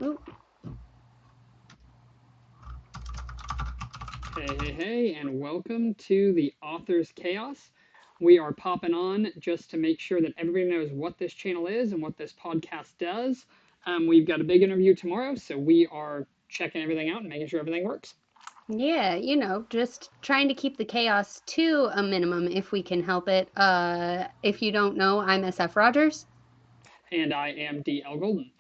Ooh. Hey, and welcome to the Author's Chaos. We are popping on just to make sure that everybody knows what this channel is and what this podcast does. We've got a big interview tomorrow, so we are checking everything out and making sure everything works. Yeah, just trying to keep the chaos to a minimum if we can help it. If you don't know, I'm SF Rogers. And I am D.L. Golden.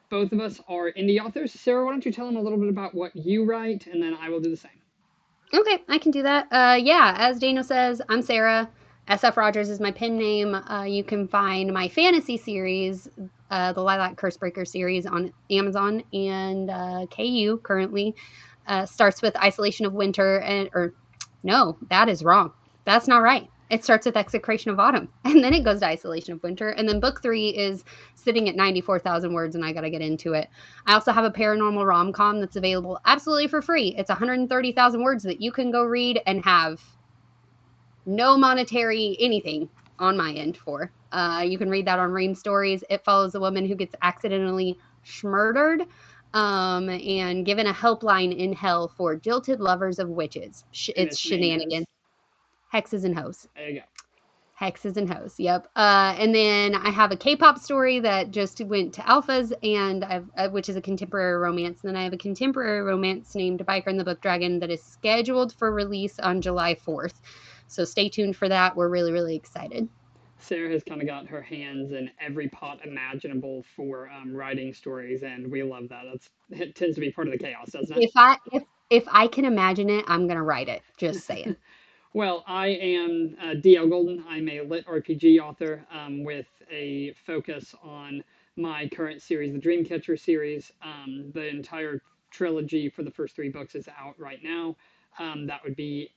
Both of us are indie authors. Sarah, why don't you tell them a little bit about what you write, and then I will do the same. Okay, I can do that. Yeah, as Daniel says, I'm Sarah. SF Rogers is my pen name. You can find my fantasy series, the Lilac Cursebreaker series, on Amazon, and KU currently starts with Isolation of Winter, or no, that is wrong. That's not right. It starts with Execration of Autumn, and then it goes to Isolation of Winter, and then book 3 is sitting at 94,000 words, and I got to get into it. I also have a paranormal rom com that's available absolutely for free. It's 130,000 words that you can go read and have no monetary anything on my end for. You can read that on Ream Stories. It follows a woman who gets accidentally murdered and given a helpline in hell for jilted lovers of witches. And It's its name shenanigans, is. hexes, and hoes. There you go. Hexes and hoes. Yep. And then I have a K-pop story that just went to alphas, and which is a contemporary romance. And then I have a contemporary romance named Biker and the Book Dragon that is scheduled for release on July 4th. So stay tuned for that. We're really, really excited. Sarah has kind of got her hands in every pot imaginable for writing stories, and we love that. It tends to be part of the chaos, doesn't it? If I can imagine it, I'm gonna write it. Just saying. Well, I am D.L. Golden. I'm a lit RPG author with a focus on my current series, the Dreamcatcher series. The entire trilogy for the first 3 books is out right now. That would be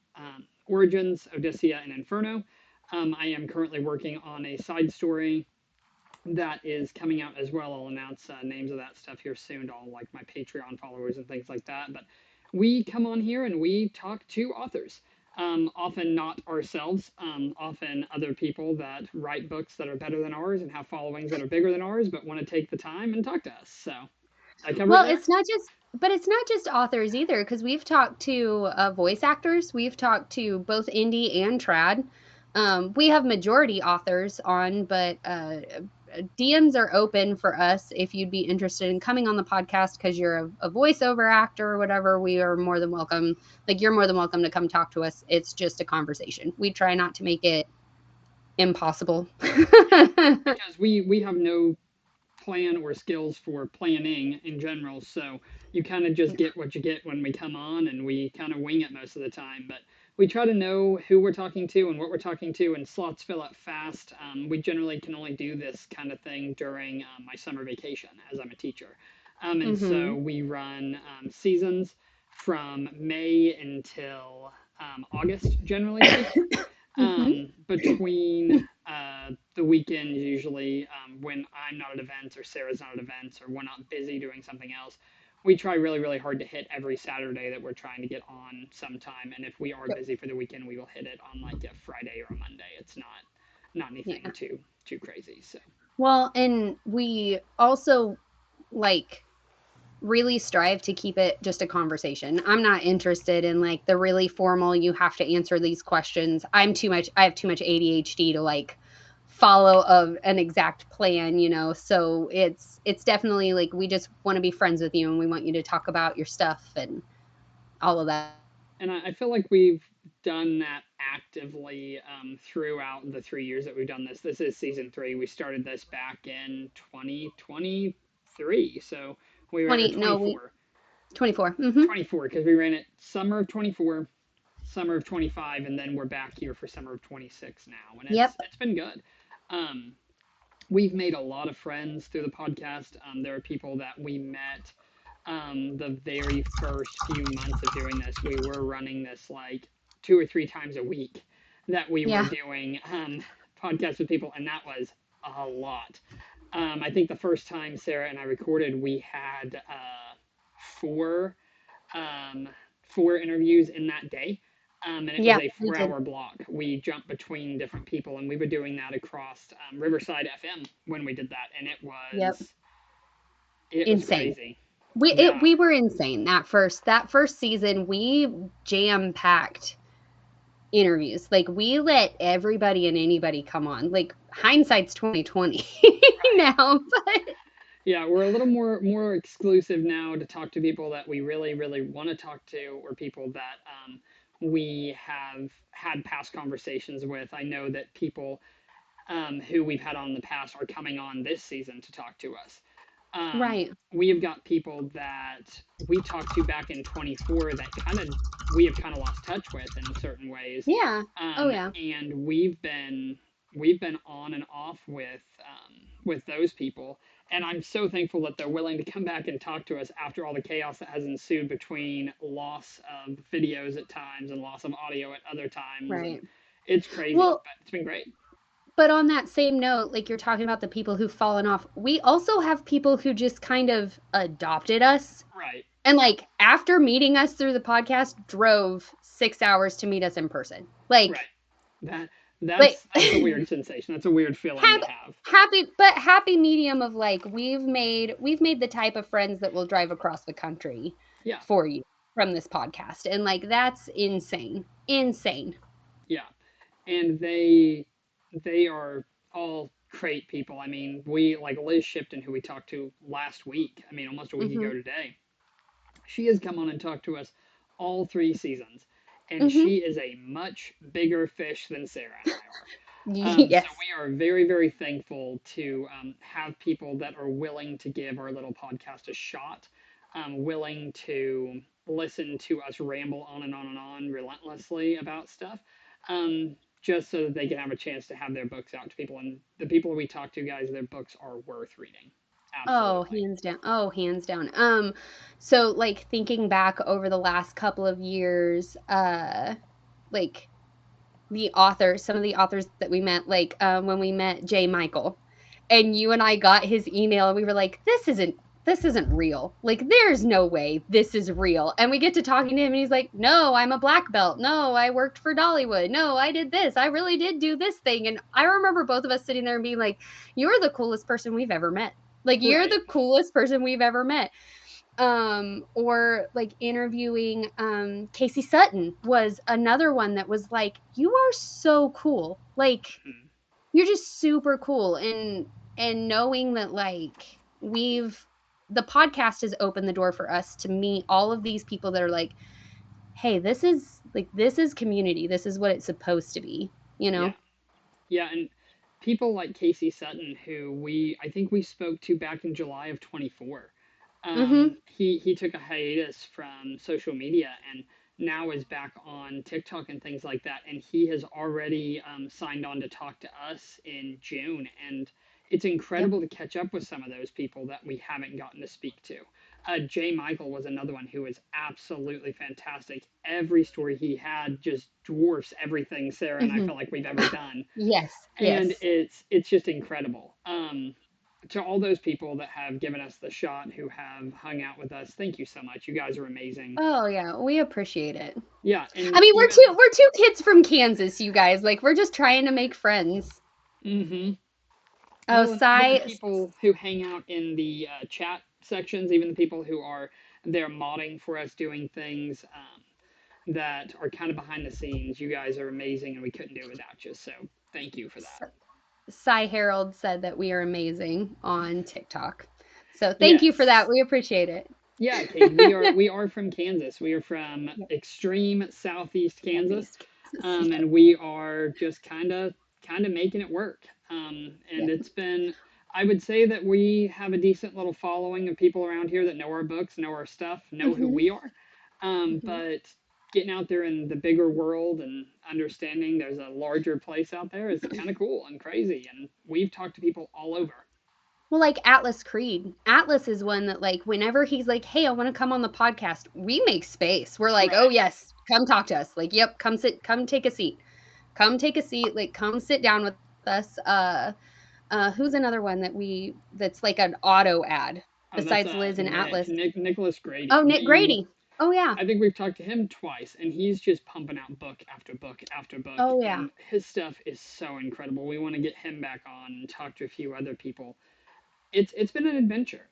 Origins, Odyssea, and Inferno. I am currently working on a side story that is coming out as well. I'll announce names of that stuff here soon to all like my Patreon followers and things like that. But we come on here and we talk to authors. Often not ourselves, often other people that write books that are better than ours and have followings that are bigger than ours, but want to take the time and talk to us. So I cover it Well, there. it's not just authors either, because we've talked to voice actors. We've talked to both indie and trad. We have majority authors on, but DMs are open for us if you'd be interested in coming on the podcast because you're a voiceover actor or whatever. We are more than welcome. Like, you're more than welcome to come talk to us. It's just a conversation. We try not to make it impossible. Because we have no plan or skills for planning in general. So you kind of just get what you get when we come on, and we kind of wing it most of the time. But we try to know who we're talking to and what we're talking to, and slots fill up fast. We generally can only do this kind of thing during my summer vacation as I'm a teacher. And so Hmm. we run seasons from May until August, generally speaking. Hmm. Between the weekends, usually when I'm not at events or Sarah's not at events or we're not busy doing something else, we try really, really hard to hit every Saturday that we're trying to get on sometime. And if we are busy for the weekend, we will hit it on like a Friday or a Monday. It's not anything Yeah. too crazy. So Well, and we also like really strive to keep it just a conversation. I'm not interested in like the really formal, you have to answer these questions. I have too much ADHD to like follow an exact plan. So it's definitely like we just want to be friends with you and we want you to talk about your stuff and all of that. and I feel like we've done that actively throughout the 3 years that we've done this. This is season 3. We started this back in 2023, so we were or 20 no, we 24, 24. Mhm. 24 because we ran it summer of 24, summer of 25, and then we're back here for summer of 26 now, and Yep. it's been good. Um, we've made a lot of friends through the podcast. There are people that we met the very first few months of doing this. We were running this like 2 or 3 times a week that we were Yeah. doing podcasts with people, and that was a lot. I think the first time Sarah and I recorded, we had four um, 4 interviews in that day. And it was Yeah, a we did. 4 hour block. We jumped between different people, and we were doing that across Riverside FM when we did that. And it Yep. was It was Insane. crazy. We Yeah. we were insane that first season. We jam packed interviews. Like we let everybody and anybody come on. Like hindsight's 2020 Right. now, but Yeah, we're a little more exclusive now to talk to people that we really want to talk to, or people that we have had past conversations with. I know that people who we've had on in the past are coming on this season to talk to us. right. We have got people that we talked to back in 24 that we have kind of lost touch with in certain ways, Yeah. Oh yeah. and we've been on and off with those people, and I'm so thankful that they're willing to come back and talk to us after all the chaos that has ensued between loss of videos at times and loss of audio at other times, and Right. it's crazy, Well, but it's been great. but on that same note, like you're talking about the people who've fallen off, we also have people who just kind of adopted us. Right. And like after meeting us through the podcast, drove 6 hours to meet us in person. Right. That Like that's a weird sensation. That's a weird feeling to happy, have. happy medium of like we've made the type of friends that will drive across the country Yeah. for you from this podcast, and like that's insane, insane. Yeah. And they are all great people. I mean, we like Liz Shipton, who we talked to last week. I mean, almost a week Mm-hmm. ago today. She has come on and talked to us all 3 seasons, and Mm-hmm. she is a much bigger fish than Sarah and I are. So Yes. we are very thankful to have people that are willing to give our little podcast a shot, willing to listen to us ramble on and on and on relentlessly about stuff, just so that they can have a chance to have their books out to people. And the people we talk to, guys, their books are worth reading. Oh, Absolutely. hands down. Oh, hands down. So like thinking back over the last couple of years, like the authors, some of the authors that we met, like when we met J. Michael, and you and I got his email, and we were like, this isn't real. Like, there's no way this is real. And we get to talking to him, and he's like, no, I'm a black belt. No, I worked for Dollywood. No, I did this. I really did do this thing. And I remember both of us sitting there and being like, you're the coolest person we've ever met. Like, you're Right. the coolest person we've ever met. Or like interviewing Casey Sutton was another one that was like, you are so cool, like Mhm. you're just super cool. And knowing that like we've the podcast has opened the door for us to meet all of these people that are like, hey, this is community, this is what it's supposed to be, you Yeah. know. Yeah, and people like Casey Sutton, who I think we spoke to back in July of 24. Mm-hmm. He took a hiatus from social media and now is back on TikTok and things like that. And he has already signed on to talk to us in June. And it's Yep. incredible to catch up with some of those people that we haven't gotten to speak to. Jay Michael was another one who was absolutely fantastic. Every story he had just dwarfs everything Sarah and I Mm-hmm. feel like we've ever done, Yes, and yes. it's just incredible. To all those people that have given us the shot, who have hung out with us, thank you so much. You guys are amazing. Oh yeah, we appreciate it. Yeah, I and mean, we're even two kids from Kansas, you guys. Like we're just trying to make friends. hmm Oh, well, and even the Cy. people who hang out in the chat sections, even the people who are there modding for us, doing things that are kind of behind the scenes. You guys are amazing, and we couldn't do it without you. So thank you for that. Cy Harold said that we are amazing on TikTok. So thank you for that. Yes. We appreciate it. Yeah, Kate, we are from Kansas. We are from Yep. extreme southeast Kansas, Southeast Kansas. Yep. and we are just kind of making it work. And Yep. it's been, I would say that we have a decent little following of people around here that know our books, know our stuff, know who Mm-hmm. we are. Mm-hmm. But getting out there in the bigger world and understanding there's a larger place out there is kind of cool and crazy. And we've talked to people all over. Well, like Atlas Creed. Atlas is one that, like, whenever he's like, hey, I want to come on the podcast, we make space. We're like, oh, Right. yes, come talk to us. Like, yep, come take a seat. Come take a seat. Like, come sit down with us. Who's another one that's like an auto ad Oh, that's besides Liz and Atlas? Nicholas Grady. Oh, Nick Grady. Oh, yeah. I think we've talked to him twice, and he's just pumping out book after book after book, Oh, yeah. and his stuff is so incredible. We want to get him back on and talk to a few other people. It's been an adventure.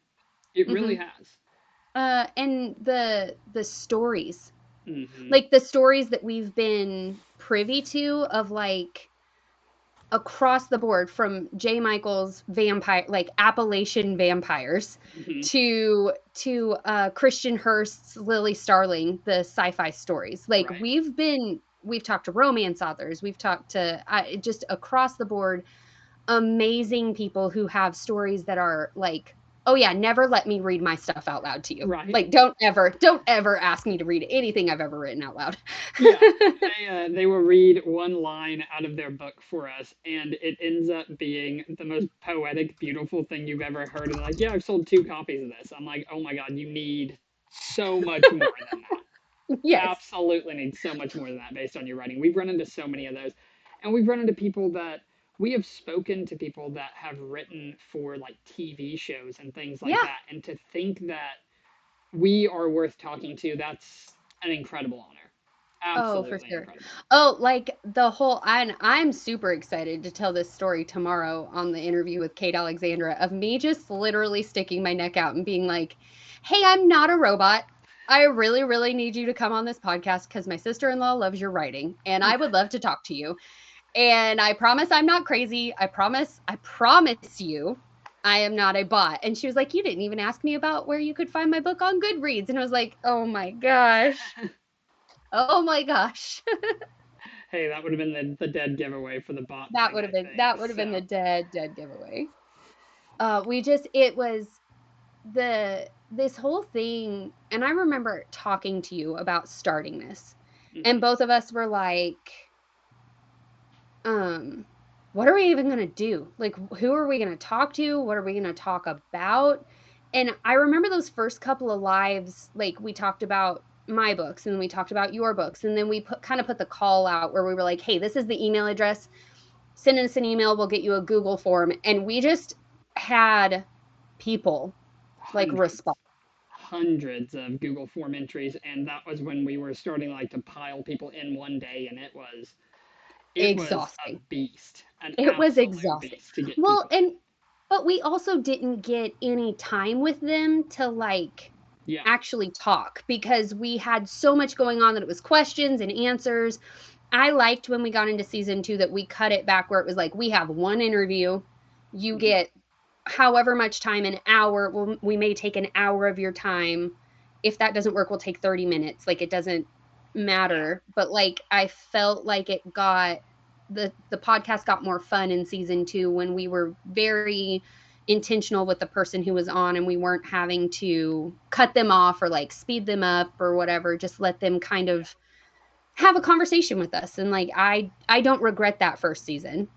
It really Mhm. has. And the stories, Hmm. like the stories that we've been privy to of like across the board from J. Michael's vampire, like Appalachian vampires, Hmm. to Christian Hurst's Lily Starling, the sci-fi stories. Like Right. we've talked to romance authors, we've talked to just across the board amazing people who have stories that are like, oh yeah, never let me read my stuff out loud to you. Right. Like don't ever ask me to read anything I've ever written out loud. Yeah. They will read one line out of their book for us, and it ends up being the most poetic, beautiful thing you've ever heard. And like, yeah, I've sold 2 copies of this. I'm like, oh my God, you need so much more than that. Yes. Absolutely need so much more than that based on your writing. We've run into so many of those. And we've run into people that we have spoken to people that have written for like TV shows and things like Yeah. that. And to think that we are worth talking to, that's an incredible honor. Oh, for Absolutely sure. incredible. Oh, like the whole I'm super excited to tell this story tomorrow on the interview with Kate Alexandra of me just literally sticking my neck out and being like, "Hey, I'm not a robot. I really, really need you to come on this podcast because my sister-in-law loves your writing and I would love to talk to you. And I promise I'm not crazy. I promise you I am not a bot." And she was like, "You didn't even ask me about where you could find my book on Goodreads." And I was like, "Oh my gosh. Oh my gosh." Hey, that would have been the dead giveaway for the bot That thing, would have I been think. that would have been So, the dead giveaway. We just it was this whole thing, and I remember talking to you about starting this, and mhm. both of us were like, um, what are we even gonna do? Like, who are we gonna talk to? What are we gonna talk about? And I remember those first couple of lives, like we talked about my books and then we talked about your books, and then we put the call out where we were like, hey, this is the email address. Send us an email, we'll get you a Google form. And we just had people like Hundreds. respond. Hundreds of Google form entries, and that was when we were starting like to pile people in one day, and it was a Exhausting. beast, an It was absolute exhausting. beast to get Well, people in. and but we also didn't get any time with them to like Yeah. actually talk because we had so much going on that it was questions and answers. I liked when we got into season 2 that we cut it back where it was like we have one interview, you Hmm. get however much time, an hour, we may take an hour of your time. If that doesn't work, we'll take 30 minutes. Like it doesn't Yeah. matter. But like I felt like it got the podcast got more fun in season 2 when we were very intentional with the person who was on and we weren't having to cut them off or like speed them up or whatever, just let them kind of have a conversation with us. And like I don't regret that first season.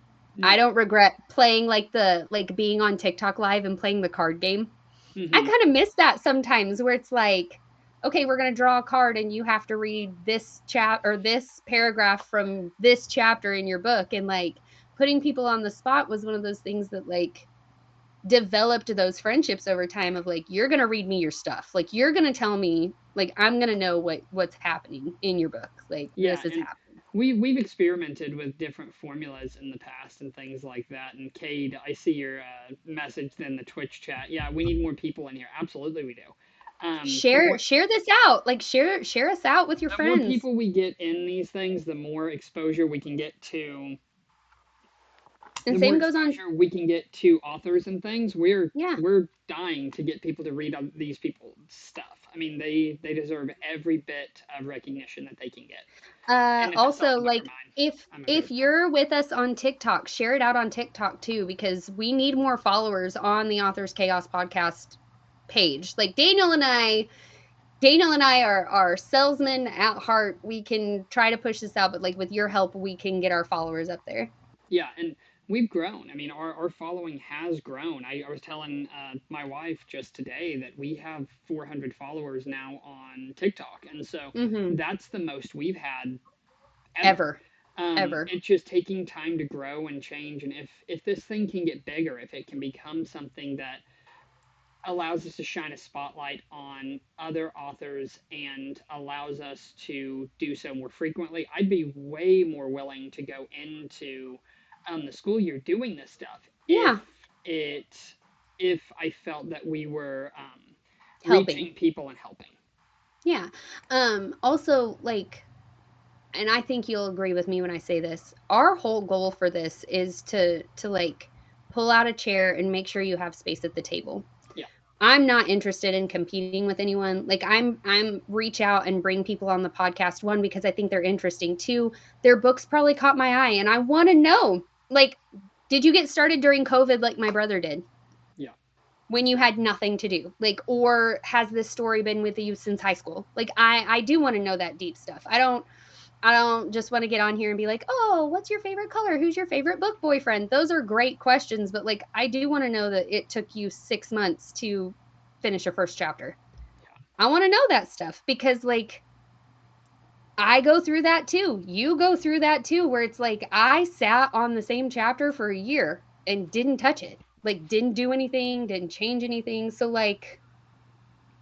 I No. don't regret playing like the like being on TikTok live and playing the card game. I Hmm. kind of miss that sometimes where it's like, okay, we're going to draw a card and you have to read this chap or this paragraph from this chapter in your book. And like putting people on the spot was one of those things that like developed those friendships over time of like, you're going to read me your stuff. Like you're going to tell me, like, I'm going to know what's happening in your book. Like Yeah, this is and happening. we've experimented with different formulas in the past and things like that. And Cade, I see your message in the Twitch chat. Yeah, we need more people in here. Absolutely, we do. The more Share this out. Like share us out with your the more friends. people we get in these things, the more exposure we can get to And the more same goes on. exposure we can get to authors and things. we're Yeah. we're dying to get people to read on these people's stuff. I mean, they deserve every bit of recognition that they can get. And if it sells Also, a book or like mine, if I'm okay if with that. you're with us on TikTok, share it out on TikTok too, because we need more followers on the Authors Chaos podcast page. Like Daniel and I are salesmen at heart. We can try to push this out, but like with your help, we can get our followers up there. Yeah, and we've grown. I mean, our following has grown. I was telling my wife just today that we have 400 followers now on TikTok, and so Mm-hmm. that's the most we've had ever. Ever. Ever. It's just taking time to grow and change, and if this thing can get bigger, if it can become something that allows us to shine a spotlight on other authors and allows us to do so more frequently, I'd be way more willing to go into the school year doing this stuff if Yeah. it if I felt that we were helping. reaching people and helping. Yeah. Also, like, and I think you'll agree with me when I say this. Our whole goal for this is to like pull out a chair and make sure you have space at the table. Yeah. I'm not interested in competing with anyone. Like I'm reach out and bring people on the podcast, one, because I think they're interesting. Two, their books probably caught my eye and I want to know, like, did you get started during COVID like my brother did? Yeah. When you had nothing to do, like, or has this story been with you since high school? Like, I do want to know that deep stuff. I don't just want to get on here and be like, oh, what's your favorite color? Who's your favorite book boyfriend? Those are great questions, but like, I do want to know that it took you 6 months to finish your first chapter. I want to know that stuff because, like, I go through that too. You go through that too, where it's like, I sat on the same chapter for a year and didn't touch it. Like, didn't do anything, didn't change anything. So, like,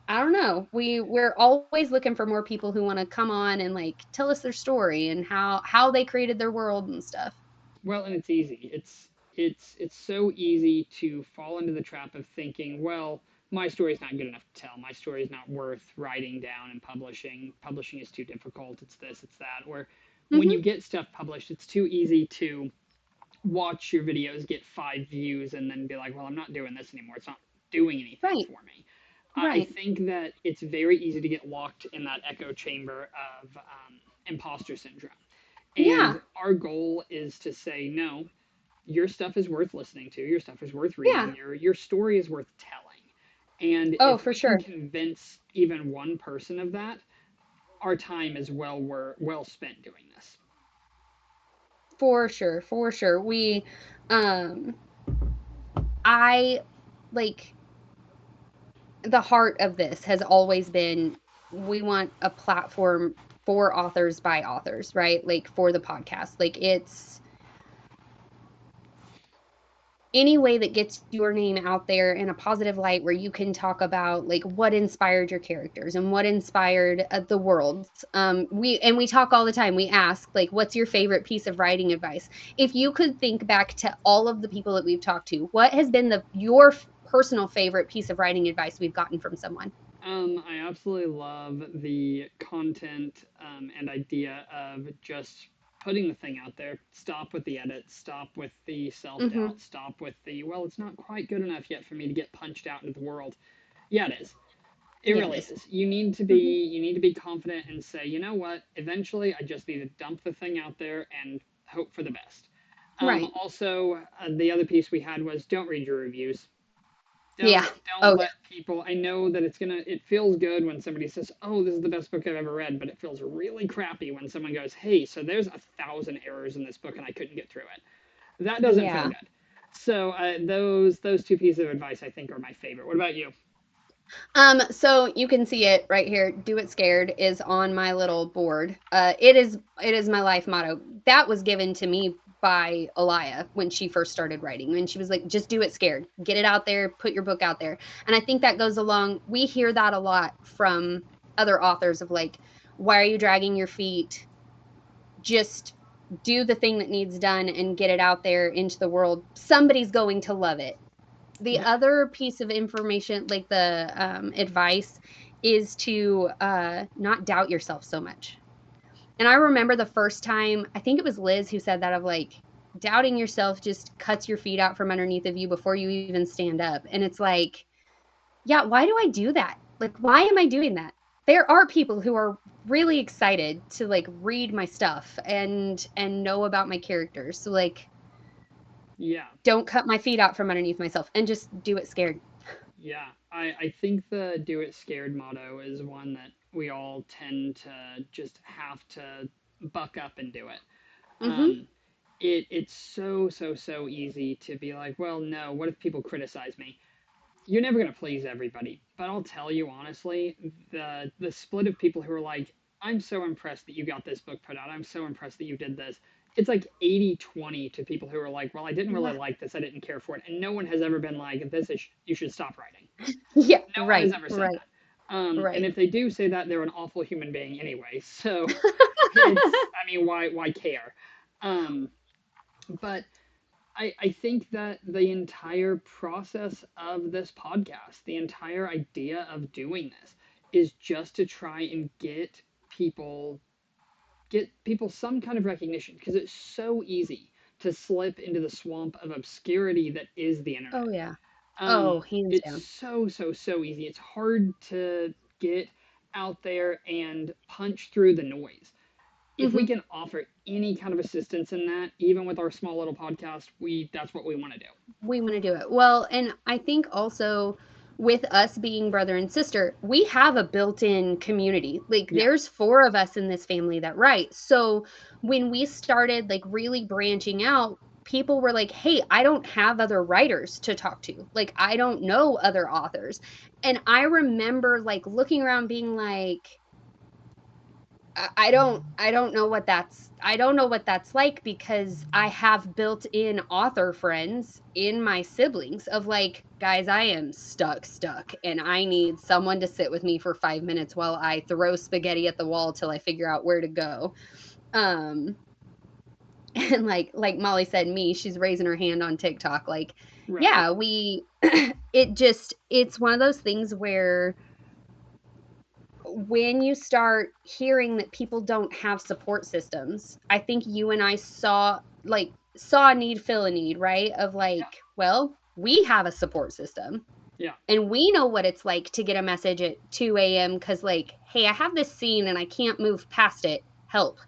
I don't know. We're always looking for more people who want to come on and like tell us their story and how they created their world and stuff. Well, and it's easy. It's so easy to fall into the trap of thinking, well, my story's not good enough to tell. My story's not worth writing down and publishing. Publishing is too difficult. It's this, it's that. Or when you Mm-hmm. get stuff published, it's too easy to watch your videos get 5 views and then be like, well, I'm not doing this anymore. It's not doing anything Right. for me. I Right. think that it's very easy to get locked in that echo chamber of imposter syndrome. Yeah. And our goal is to say, no, your stuff is worth listening to, your stuff is worth Yeah. reading, your story is worth telling. And Oh, if for we can sure. convince even one person of that, our time is well spent doing this. For sure. For sure. Um I like the heart of this has always been we want a platform for authors by authors, right? Like for the podcast. Like it's any way that gets your name out there in a positive light where you can talk about like what inspired your characters and what inspired the world. We talk all the time. We ask like, what's your favorite piece of writing advice? If you could think back to all of the people that we've talked to, what has been the your personal favorite piece of writing advice we've gotten from someone? I absolutely love the content and idea of just putting the thing out there. Stop with the edits, stop with the self Mm-hmm. doubt, stop with the, well, it's not quite good enough yet for me to get punched out into the world. Yeah, it is. It Yeah, it really is. is. Mm-hmm. You need to be confident and say, you know what? Eventually, I just need to dump the thing out there and hope for the best. Right. Also, the other piece we had was don't read your reviews. Yeah. Don't Oh let people. I know that it feels good when somebody says, "Oh, this is the best book I've ever read," but it feels really crappy when someone goes, "Hey, so there's 1,000 errors in this book and I couldn't get through it." That doesn't feel yeah. good. So those two pieces of advice I think are my favorite. What about you? So you can see it right here. Do it scared is on my little board. It is my life motto. That was given to me by Elia when she first started writing. When she was like, just do it scared. Get it out there, put your book out there. And I think that goes along. We hear that a lot from other authors of like, why are you dragging your feet? Just do the thing that needs done and get it out there into the world. Somebody's going to love it. The Yeah, other piece of information, like the advice, is to not doubt yourself so much. And I remember the first time, I think it was Liz who said that of like, doubting yourself just cuts your feet out from underneath of you before you even stand up. And it's like, yeah, why do I do that? Like, why am I doing that? There are people who are really excited to like read my stuff and know about my characters. So like, yeah. don't cut my feet out from underneath myself and just do it scared. Yeah, I think the do it scared motto is one that we all tend to just have to buck up and do it. Mm-hmm. Um, it's so easy to be like, well, no, what if people criticize me? You're never gonna please everybody, but I'll tell you honestly, the split of people who are like, I'm so impressed that you got this book put out. I'm so impressed that you did this. It's like 80-20 to people who are like, well, I didn't really Yeah. like this. I didn't care for it. And no one has ever been like, this is, you should stop writing. Yeah, No one has right, ever said right, that. And right. if they do say that, they're an awful human being anyway. So it's, I mean, why care? Um, but I think that the entire process of this podcast, the entire idea of doing this, is just to try and people get people some kind of recognition, because it's so easy to slip into the swamp of obscurity that is the Oh internet. yeah. Um, Oh, hands it's down. so easy. It's hard to get out there and punch through the noise. If we Hmm. can offer any kind of assistance in that, even with our small little podcast, we that's what we want to do. We want to do it. Well, and I think also with us being brother and sister, we have a built-in community. Like Yeah. there's four of us in this family that write. So when we started like really branching out, people were like, "Hey, I don't have other writers to talk to. Like I don't know other authors." And I remember like looking around being like, I don't know what that's like because I have built-in author friends in my siblings of like, guys, I am stuck, and I need someone to sit with me for 5 minutes while I throw spaghetti at the wall till I figure out where to go. Um, and like Molly said, she's raising her hand on TikTok. Like, Right. yeah, it's one of those things where when you start hearing that people don't have support systems, I think you and I saw a need, fill a need, right? Of Yeah. like, well, we have a support system Yeah. and we know what it's like to get a message at 2 a.m. because like, hey, I have this scene and I can't move past it. Help.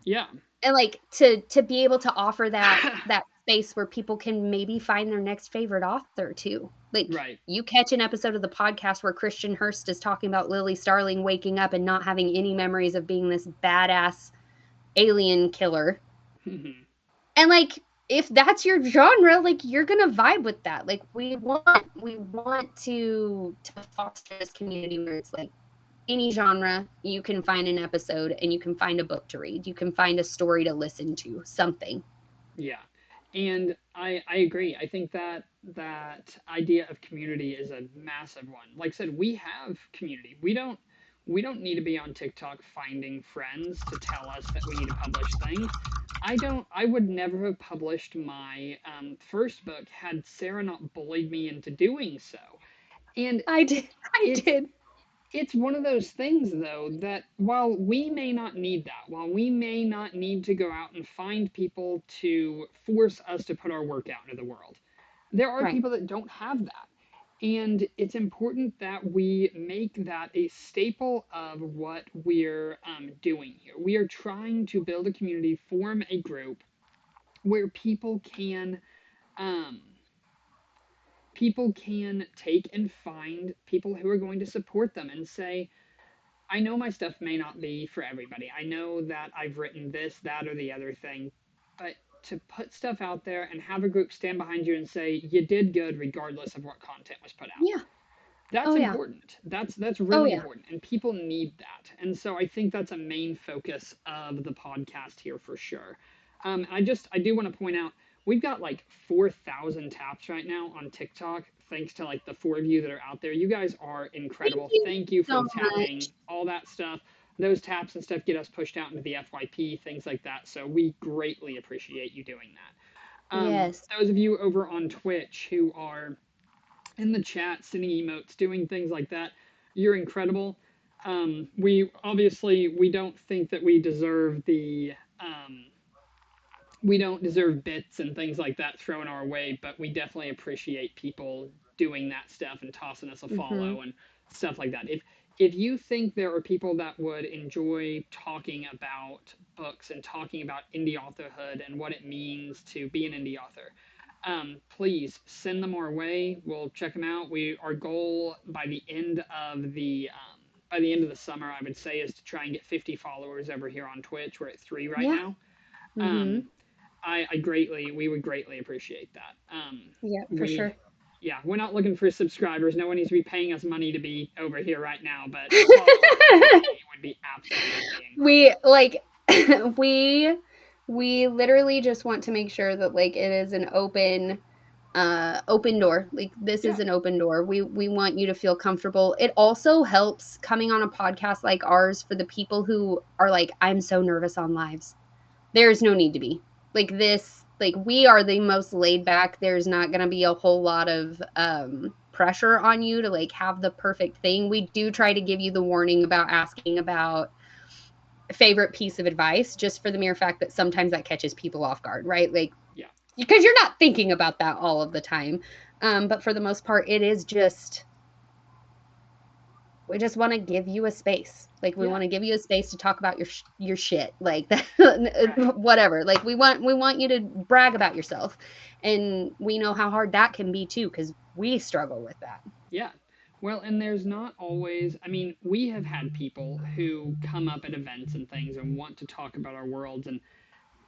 Yeah. And like to be able to offer that space where people can maybe find their next favorite author too. Like Right. you catch an episode of the podcast where Christian Hurst is talking about Lily Starling waking up and not having any memories of being this badass alien killer. Mhm. And like if that's your genre, like you're gonna vibe with that. Like we want to foster this community where it's like any genre, you can find an episode and you can find a book to read. You can find a story to listen to, something. Yeah. And I agree. I think that that idea of community is a massive one. Like I said, we have community. We don't need to be on TikTok finding friends to tell us that we need to publish things. I would never have published my first book had Sarah not bullied me into doing so. And I did. I it's did. it's one of those things, though, that while we may not need that, while we may not need to go out and find people to force us to put our work out into the world, there are Right. people that don't have that. And it's important that we make that a staple of what we're doing here. We are trying to build a community, form a group where um, people can take and find people who are going to support them and say, I know my stuff may not be for everybody. I know that I've written this, that, or the other thing, but to put stuff out there and have a group stand behind you and say you did good regardless of what content was put out. Yeah. That's Oh yeah. important. That's Oh really yeah. important, and people need that. And so I think that's a main focus of the podcast here for sure. I do want to point out we've got like 4,000 taps right now on TikTok, thanks to like the four of you that are out there. You guys are Thank incredible. you Thank you for so the tapping, much. all that stuff. Those taps and stuff get us pushed out into the FYP, things like that. So we greatly appreciate you doing that. Yes. Those of you over on Twitch who are in the chat, sending emotes, doing things like that. You're incredible. We don't think that we don't deserve bits and things like that thrown our way, but we definitely appreciate people doing that stuff and tossing us a Mm-hmm. follow and stuff like that. If you think there are people that would enjoy talking about books and talking about indie authorhood and what it means to be an indie author, please send them our way. We'll check them out. Our goal by the end of the summer, I would say, is to try and get 50 followers over here on Twitch. We're at 3 right Yeah. now. Mm-hmm. Um, we would greatly appreciate that. Yeah, for We, sure. yeah, we're not looking for subscribers. No one needs to be paying us money to be over here right now, but a follower would be absolutely we incredible. like we we literally just want to make sure that like it is an open door. Like this Yeah, is an open door. We want you to feel comfortable. It also helps coming on a podcast like ours for the people who are like, I'm so nervous on lives. There's no need to be. Like this like we are the most laid back. There's not going to be a whole lot of pressure on you to like have the perfect thing. We do try to give you the warning about asking about favorite piece of advice, just for the mere fact that sometimes that catches people off guard, right? Like, Yeah. because you're not thinking about that all of the time. But for the most part, it is just, we just want to give you a space. Like, we Yeah. want to give you a space to talk about your shit, like Right. whatever. Like, we want you to brag about yourself, and we know how hard that can be too, because we struggle with that. Yeah. Well, and there's not always, I mean, we have had people who come up at events and things and want to talk about our worlds. And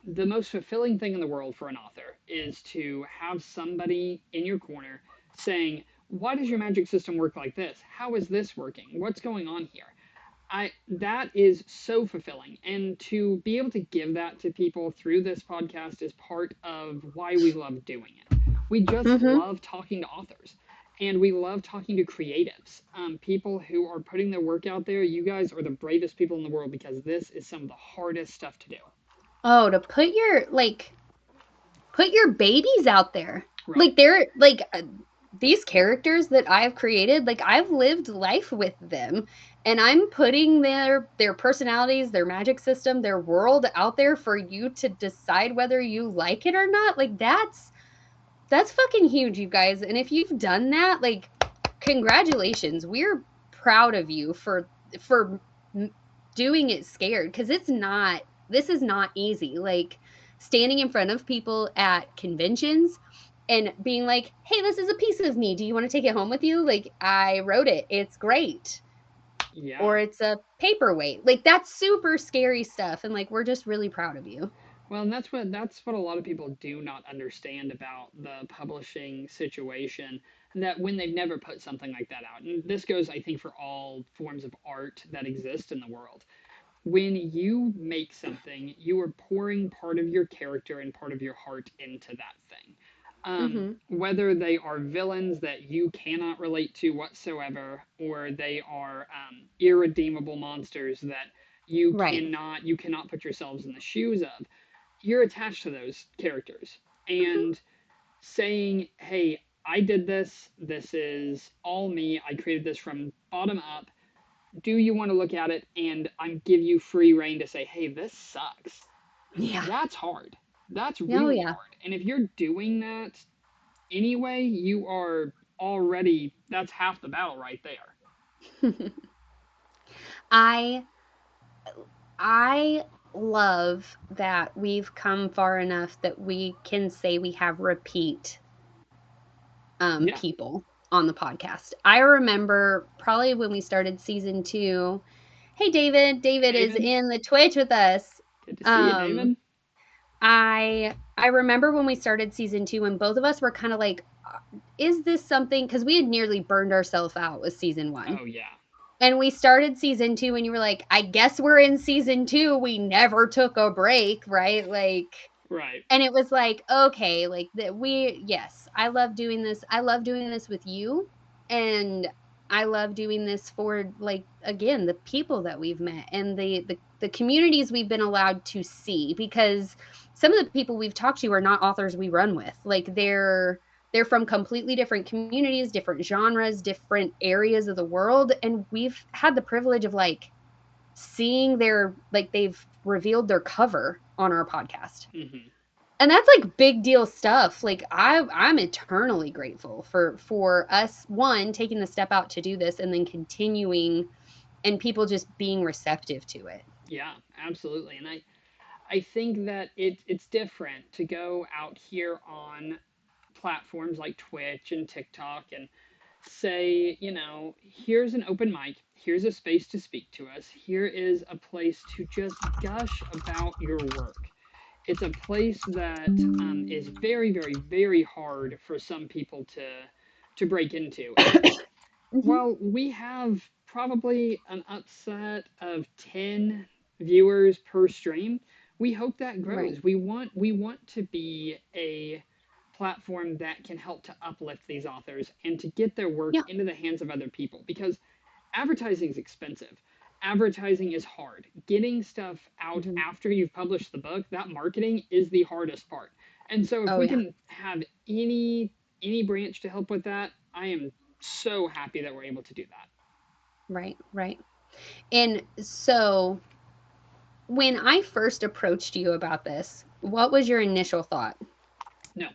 the most fulfilling thing in the world for an author is to have somebody in your corner saying, why does your magic system work like this? How is this working? What's going on here? That is so fulfilling. And to be able to give that to people through this podcast is part of why we love doing it. We just Mm-hmm. love talking to authors. And we love talking to creatives, people who are putting their work out there. You guys are the bravest people in the world because this is some of the hardest stuff to do. Oh, to put your babies out there. Right. Like, they're like these characters that I've created, like I've lived life with them, and I'm putting their personalities, their magic system, their world out there for you to decide whether you like it or not. Like, that's fucking huge, you guys. And if you've done that, like, congratulations. We're proud of you for doing it scared, because this is not easy. Like, standing in front of people at conventions and being like, hey, this is a piece of me, do you want to take it home with you? Like, I wrote it, it's great. Yeah. Or it's a paperweight. Like, that's super scary stuff, and like, we're just really proud of you. Well, and that's what a lot of people do not understand about the publishing situation, that when they've never put something like that out. And this goes, I think, for all forms of art that exist in the world. When you make something, you are pouring part of your character and part of your heart into that thing. Mm-hmm. Whether they are villains that you cannot relate to whatsoever, or they are irredeemable monsters that Right. you cannot put yourselves in the shoes of, you're attached to those characters. Mm-hmm. And saying, hey, I did this, this is all me, I created this from bottom up, do you want to look at it and I give you free reign to say, hey, this sucks? Yeah. That's hard. That's Oh really yeah. hard. And if you're doing that anyway, you are already, that's half the battle right there. I I love that we've come far enough that we can say we have repeat Yeah. people on the podcast. I remember probably when we started season 2. Hey, David. David is David, in the Twitch with us. good to see you, Um, David. I remember when we started season 2, and both of us were kind of like, is this something? Because we had nearly burned ourselves out with season 1. Oh, yeah. And we started season 2, and you were like, I guess we're in season 2. We never took a break, right? Like, Right. and it was like, okay, like that yes, I love doing this. I love doing this with you. And I love doing this for, like, again, the people that we've met and the communities we've been allowed to see, because some of the people we've talked to are not authors we run with. Like, they're from completely different communities, different genres, different areas of the world, and we've had the privilege of like seeing their, like, they've revealed their cover on our podcast. Mm-hmm. And that's like big deal stuff. Like, I'm eternally grateful for us, one, taking the step out to do this, and then continuing, and people just being receptive to it. Yeah, absolutely. And I think that it's different to go out here on platforms like Twitch and TikTok and say, here's an open mic, here's a space to speak to us, here is a place to just gush about your work. It's a place that is very, very, very hard for some people to break into. And Mm-hmm. while we have probably an upset of 10 viewers per stream, we hope that Right. grows. We want to be a platform that can help to uplift these authors and to get their work Yeah. into the hands of other people, because advertising is expensive. Advertising is hard. Getting stuff out Mm-hmm. after you've published the book, that marketing is the hardest part. And so if Oh we yeah. can have any branch to help with that, I am so happy that we're able to do that. Right, right. And so when I first approached you about this, what was your initial thought? No,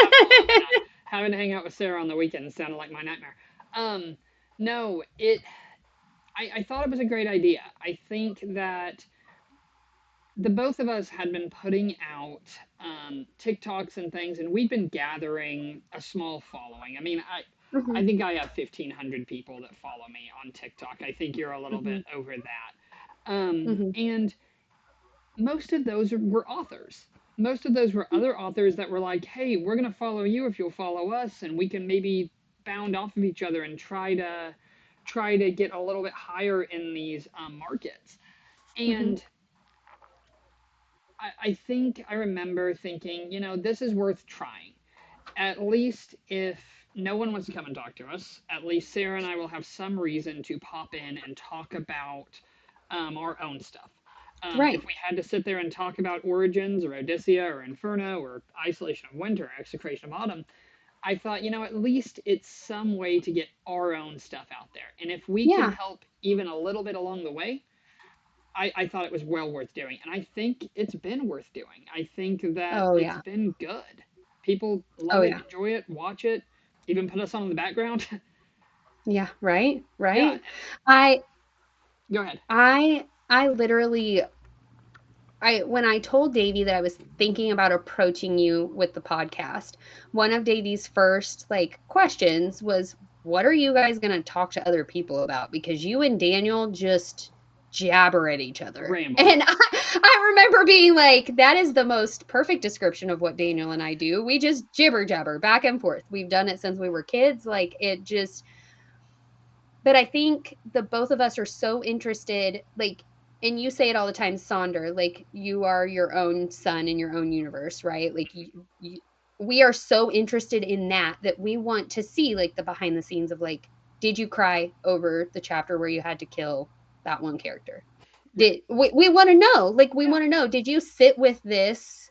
absolutely not. Having to hang out with Sarah on the weekends sounded like my nightmare. Um, no, I thought it was a great idea. I think that the both of us had been putting out TikToks and things, and we've been gathering a small following. I mean, I Mhm, think I have 1,500 people that follow me on TikTok. I think you're a little bit mhm, over that. mhm, And most of those were authors. Most of those were other authors that were like, "Hey, we're gonna follow you if you'll follow us, and we can maybe bound off of each other and try to get a little bit higher in these markets." mhm. And I think I remember thinking, this is worth trying. At least if no one wants to come and talk to us, at least Sarah and I will have some reason to pop in and talk about our own stuff. If Right. we had to sit there and talk about Origins or Odyssea or Inferno or Isolation of Winter, Execration of Autumn, I thought, at least it's some way to get our own stuff out there. And if we can Yeah. help even a little bit along the way, I thought it was well worth doing. And I think it's been worth doing. I think that Oh it's yeah. been good. People Oh love it, yeah. enjoy it, watch it, even put us on in the background. Yeah, right? Yeah, Right? I go ahead. I literally I when I told Davey that I was thinking about approaching you with the podcast, one of Davey's first like questions was, "What are you guys going to talk to other people about? Because you and Daniel just jabber at each other." Ramble. And I remember being like, "That is the most perfect description of what Daniel and I do. We just jibber jabber back and forth. We've done it since we were kids. Like it just." But I think the both of us are so interested, like, and you say it all the time, Sonder, like you are your own sun in your own universe, right? Like we are so interested in that that we want to see like the behind the scenes of like, did you cry over the chapter where you had to kill that one character? Yeah, We want to know, like we yeah, want to know, did you sit with this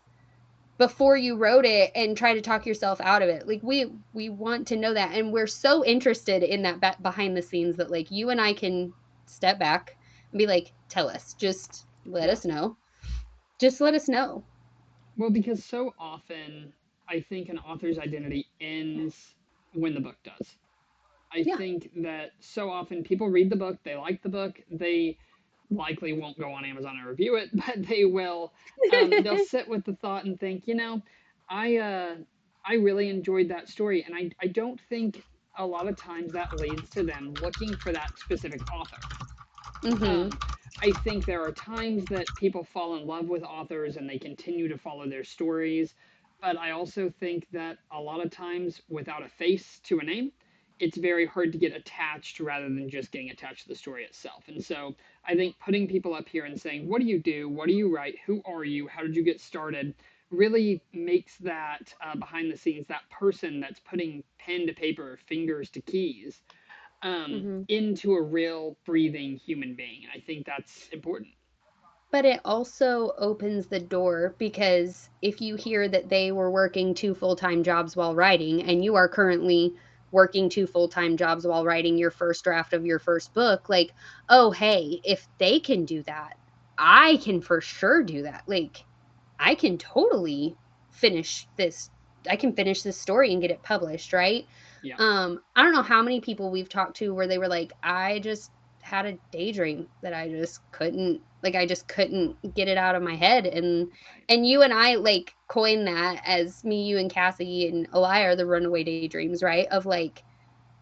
before you wrote it and try to talk yourself out of it. Like we want to know that, and we're so interested in that behind the scenes that like you and I can step back and be like, tell us, just let yeah. us know, just let us know. Well, because so often I think an author's identity ends when the book does. I Yeah. think that so often people read the book, they like the book, they likely won't go on Amazon and review it, but they will. They'll sit with the thought and think, I I really enjoyed that story, and I don't think a lot of times that leads to them looking for that specific author. Mhm. Um, I think there are times that people fall in love with authors and they continue to follow their stories, but I also think that a lot of times without a face to a name, it's very hard to get attached rather than just getting attached to the story itself. And so I think putting people up here and saying, "What do you do? What do you write? Who are you? How did you get started?" really makes that behind the scenes, that person that's putting pen to paper, fingers to keys, Mhm. into a real breathing human being. I think that's important. But it also opens the door because if you hear that they were working two full-time jobs while writing and you are currently working two full-time jobs while writing your first draft of your first book, like, oh, hey, if they can do that, I can for sure do that. Like, I can totally finish this. I can finish this story and get it published, right? Yeah, I don't know how many people we've talked to where they were like, I just had a daydream that I just couldn't get it out of my head. right. And you and I like coined that as me, you and Cassie and Eli are the runaway daydreams, right? Of like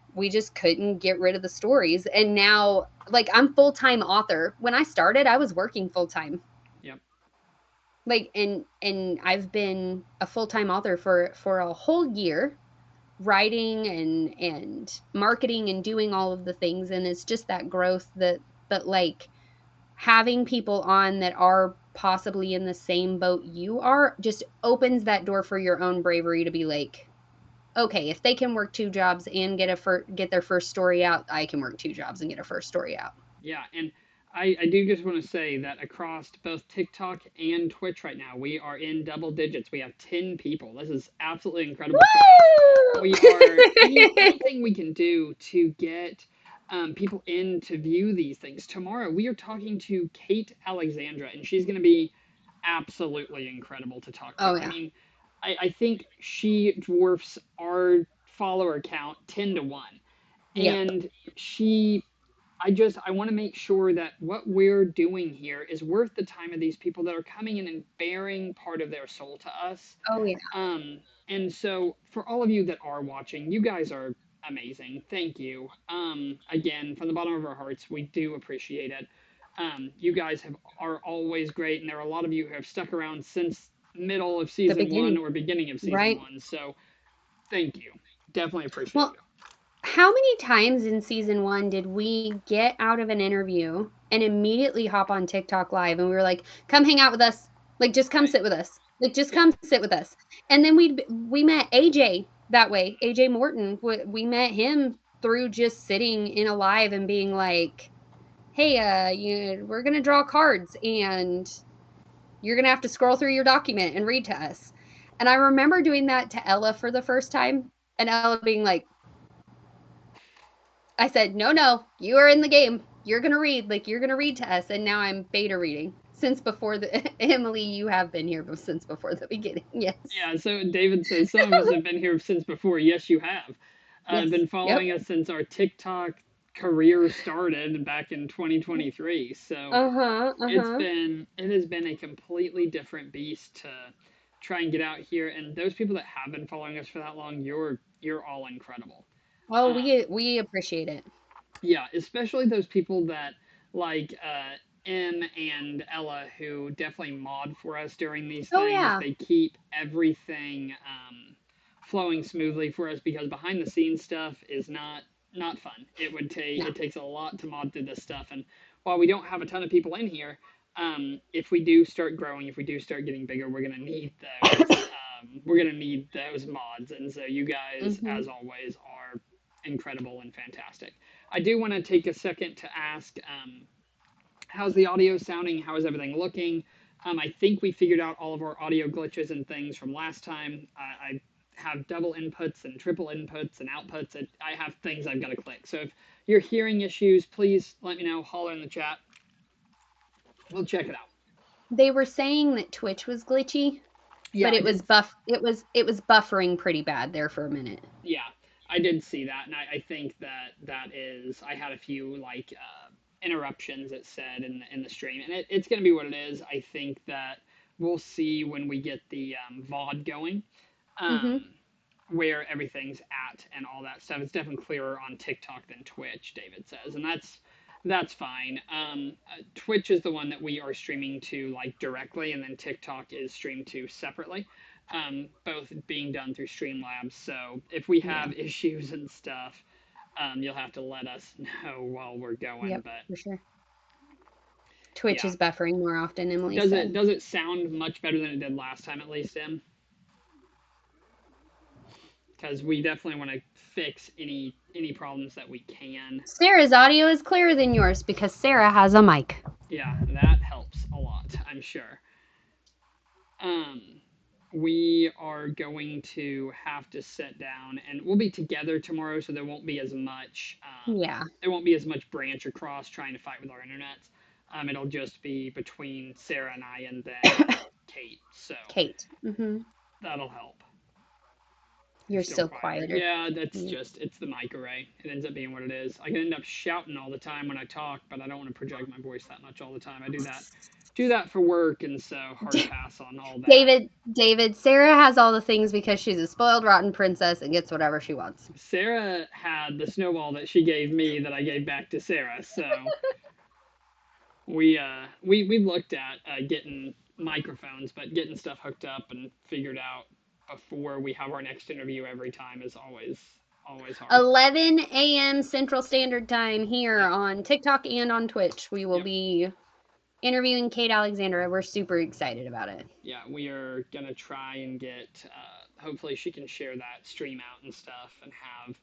we just couldn't get rid of the stories. And now like I'm full-time author. When I started, I was working full-time. Yep. Like and I've been a full-time author for a whole year writing and marketing and doing all of the things, and it's just that growth that like having people on that are possibly in the same boat you are just opens that door for your own bravery to be like, okay, if they can work two jobs and get their first story out, I can work two jobs and get a first story out. Yeah, and I do just want to say that across both TikTok and Twitch right now, we are in double digits. We have 10 people. This is absolutely incredible for us. Woo! We are anything we can do to get people in to view these things. Tomorrow, we are talking to Kate Alexandra, and she's going to be absolutely incredible to talk to. Oh I yeah. mean, I think she dwarfs our follower count 10 to 1. Yep. And she I want to make sure that what we're doing here is worth the time of these people that are coming in and bearing part of their soul to us. Oh yeah. Um, and so for all of you that are watching, you guys are amazing. Thank you. Again, from the bottom of our hearts, we do appreciate it. You guys are always great, and there are a lot of you who have stuck around since middle of The season one beginning, or beginning of season right? one. So thank you. Definitely appreciate Well, you. how many times in season 1 did we get out of an interview and immediately hop on TikTok live and we were like, "Come hang out with us. Like just come Right. sit with us. Like just Yeah. come sit with us." And then we met AJ that way. AJ Morton. We met him through just sitting in a live and being like, "Hey, we're going to draw cards and you're going to have to scroll through your document and read to us." And I remember doing that to Ella for the first time and Ella being like, I said, no, you are in the game. You're going to read, like, you're going to read to us. And now I'm beta reading since before the Emily, you have been here since before the beginning. Yes. Yeah, so David says some of us have been here since before. Yes, you have. Yes. Been Yep. following us since our TikTok career started back in 2023. So Uh-huh. Uh-huh. it has been a completely different beast to try and get out here. And those people that have been following us for that long, you're all incredible. Well, Um, we appreciate it. yeah, especially those people that like M and Ella who definitely mod for us during these Oh things. yeah. They keep everything flowing smoothly for us because behind the scenes stuff is not fun. No. It takes a lot to mod through this stuff, and while we don't have a ton of people in here, if we do start growing, if we do start getting bigger, we're gonna need those. We're gonna need those mods, and so you guys, Mm-hmm. as always, are incredible and fantastic. I do want to take a second to ask, how's the audio sounding? How is everything looking? I think we figured out all of our audio glitches and things from last time. I have double inputs and triple inputs and outputs. I have things I've got to click. So if you're hearing issues, please let me know. Holler in the chat. We'll check it out. They were saying that Twitch was glitchy, Yeah, but I did. it was buffering pretty bad there for a minute. Yeah, I did see that, and I think that that is. I had a few like interruptions. It said in the stream, and it's going to be what it is. I think that we'll see when we get the VOD going, Mm-hmm. um, where everything's at and all that stuff. It's definitely clearer on TikTok than Twitch, David says, and that's fine. Twitch is the one that we are streaming to like directly, and then TikTok is streamed to separately, both being done through Streamlabs. So if we Yeah. have issues and stuff, you'll have to let us know while we're going. Yep, But for sure. Twitch yeah, is buffering more often, Emily said. does it sound much better than it did last time at least, Em? Because we definitely want to fix any problems that we can. Sarah's audio is clearer than yours because Sarah has a mic. Yeah, that helps a lot, I'm sure. Um, we are going to have to sit down and we'll be together tomorrow, so Yeah. there won't be as much branch across trying to fight with our internets. It'll just be between Sarah and I, and then Kate. So Kate. Mm-hmm. that'll help. You're You're still still quieter. quieter. Yeah, that's Mm. just it's the mic array. It ends up being what it is. I can end up shouting all the time when I talk, but I don't want to project my voice that much all the time. I do that for work, and so hard pass on all that. David, Sarah has all the things because she's a spoiled, rotten princess and gets whatever she wants. Sarah had the snowball that she gave me that I gave back to Sarah. So we looked at getting microphones, but getting stuff hooked up and figured out before we have our next interview every time is always hard. 11 a.m. Central Standard Time here Yep. on TikTok and on Twitch. We will Yep. be interviewing Kate Alexandra. We're super excited about it. Yeah, we are gonna try and get. Hopefully, she can share that stream out and stuff, and have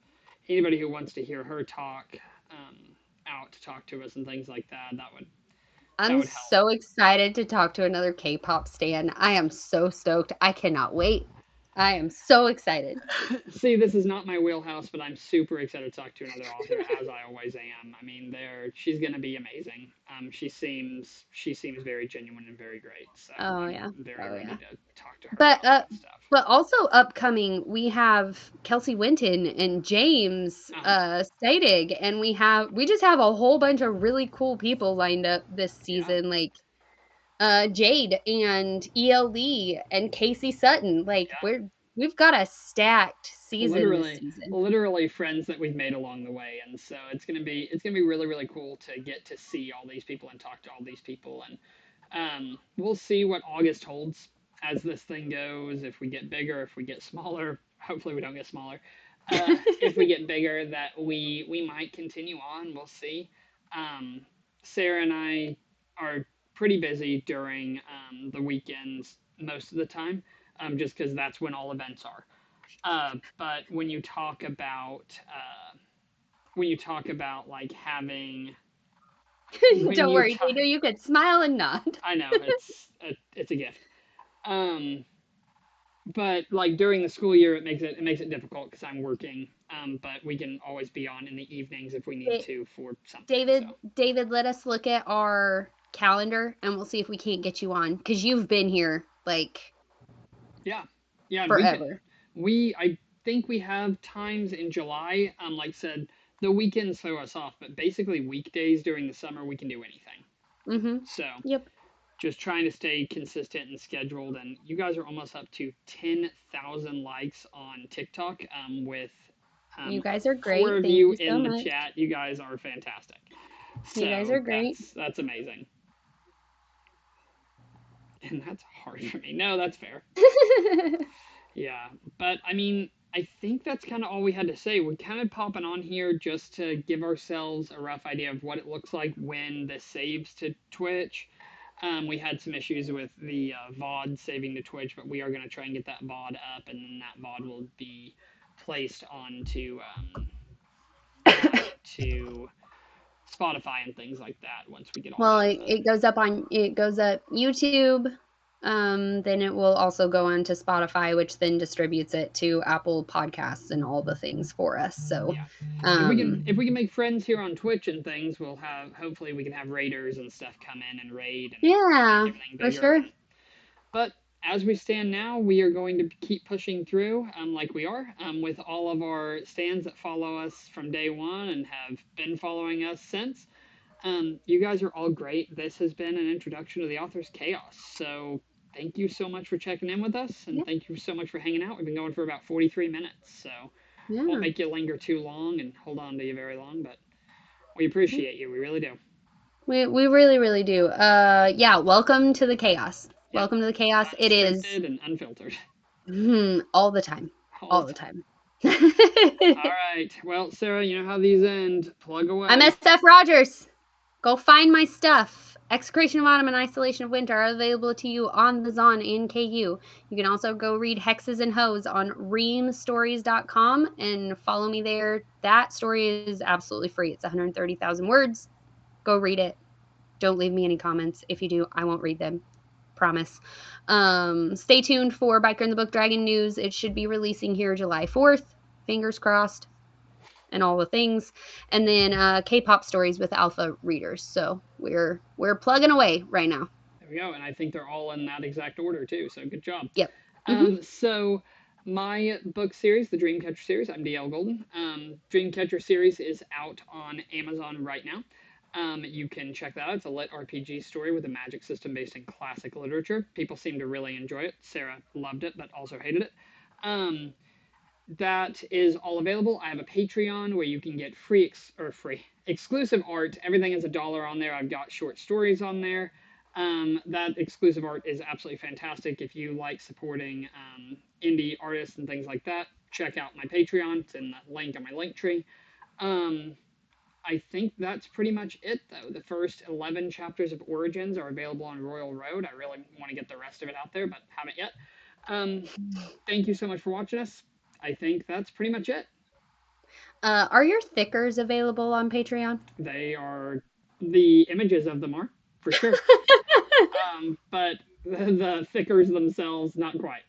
anybody who wants to hear her talk out to talk to us and things like that. That I'm would help. so excited to talk to another K-pop stan. I am so stoked. I cannot wait. I am so excited. See, this is not my wheelhouse, but I'm super excited to talk to another author, as I always am. I mean, she's gonna be amazing. She seems very genuine and very great. So Oh I'm yeah. very Oh ready yeah. to talk to her But about that stuff. but also upcoming, we have Kelsey Winton and James Uh-huh. Sadig, and we just have a whole bunch of really cool people lined up this Yeah. season, like Jade and ELE and Casey Sutton. Like Yeah. we've got a stacked season this Literally, season. literally friends that we've made along the way, and so it's gonna be really really cool to get to see all these people and talk to all these people, and we'll see what August holds as this thing goes. If we get bigger, if we get smaller, hopefully we don't get smaller. If we get bigger, that we might continue on. We'll see. Um, Sarah and I are pretty busy during the weekends most of the time, just because that's when all events are. But when you talk about like having when Don't you worry, talk, Dano, you could smile and nod. I know it's a gift. Um, but like during the school year, it makes it difficult because I'm working. But we can always be on in the evenings if we need Da- to for something. So David, let us look at our calendar and we'll see if we can't get you on because you've been here like yeah, yeah, and we can forever. we I think we have times in July. Like I said, the weekends throw us off, but basically weekdays during the summer we can do anything. Mm-hmm. So Yep. just trying to stay consistent and scheduled. And you guys are almost up to 10,000 likes on TikTok with You um, guys are four great. of Thank you you so in the much. chat. You guys are fantastic. You guys So are great. that's amazing. And that's hard for me. No, that's fair. Yeah. But I mean, I think that's kind of all we had to say. We're kind of popping on here just to give ourselves a rough idea of what it looks like when this saves to Twitch. We had some issues with the VOD saving to Twitch, but we are going to try and get that VOD up, and then that VOD will be placed onto Spotify and things like that once we get all Well, that it, done. it goes up on it goes up YouTube. Then it will also go on to Spotify, which then distributes it to Apple Podcasts and all the things for us. So, Yeah. And um, if we can make friends here on Twitch and things, we'll have hopefully we can have raiders and stuff come in and raid and make yeah, everything for bigger. sure. But as we stand now, we are going to keep pushing through, like we are, with all of our stands that follow us from day one and have been following us since. You guys are all great. This has been an introduction to the author's chaos. So thank you so much for checking in with us, and Yeah, thank you so much for hanging out. We've been going for about 43 minutes, so won't yeah. make you linger too long and hold on to you very long, but we appreciate you. We really do. We really really do. Yeah. Welcome to the chaos. Yep. Welcome to the chaos. It is Unscripted and unfiltered. all the time. All All the the time. time. All right. Well, Sarah, you know how these end. Plug I'm away. SF Rogers. Go find my stuff. Execration of Autumn and Isolation of Winter are available to you on the Zon and KU. You can also go read Hexes and Hoes on reamstories.com and follow me there. That story is absolutely free. It's 130,000 words. Go read it. Don't leave me any comments. If you do, I won't read them. Promise. Stay tuned for Biker in the Book Dragon news. It should be releasing here July 4th. Fingers crossed and all the things, and then K-pop stories with alpha readers. So we're plugging away right now. There we go. And I think they're all in that exact order, too. So good job. Yep. Mm-hmm. So my book series, the Dreamcatcher series, I'm DL Golden. Dreamcatcher series is out on Amazon right now. You can check that out. It's a lit RPG story with a magic system based in classic literature. People seem to really enjoy it. Sarah loved it, but also hated it. That is all available. I have a Patreon where you can get free exclusive art. Everything is $1 on there. I've got short stories on there. That exclusive art is absolutely fantastic. If you like supporting indie artists and things like that, check out my Patreon. It's in the link on my link tree. I think that's pretty much it, though. The first 11 chapters of Origins are available on Royal Road. I really want to get the rest of it out there, but haven't yet. Thank you so much for watching us. I think that's pretty much it. Are your thickers available on Patreon? They are, the images of them are. for sure. But the thickers themselves, not quite.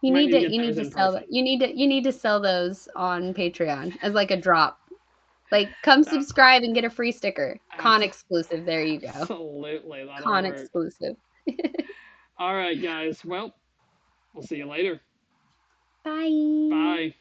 You Might need need to to get you need those to in sell person. that. You need to sell those on Patreon as like a drop. Like, come That, subscribe and get a free sticker. Con abs- exclusive. There you go. absolutely, that'll Con work. exclusive. All right, guys. Well, we'll see you later. Bye. Bye.